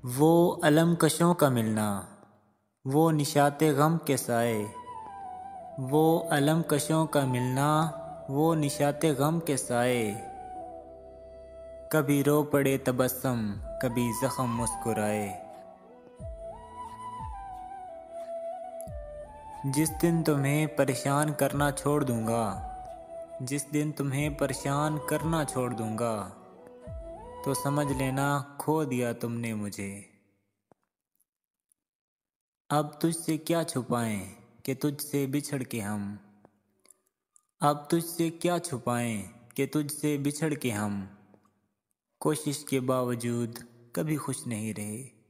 वो अलम कशों का मिलना, वो निशाते गम के साए। वो अलम कशों का मिलना, वो निशाते गम के साए। कभी रो पड़े तबस्सुम, कभी जख्म मुस्कुराए। जिस दिन तुम्हें परेशान करना छोड़ दूंगा, जिस दिन तुम्हें परेशान करना छोड़ दूंगा, तो समझ लेना खो दिया तुमने मुझे। अब तुझसे क्या छुपाएं कि तुझसे बिछड़ के हम। अब तुझसे क्या छुपाएं कि तुझसे बिछड़ के हम कोशिश के बावजूद कभी खुश नहीं रहे।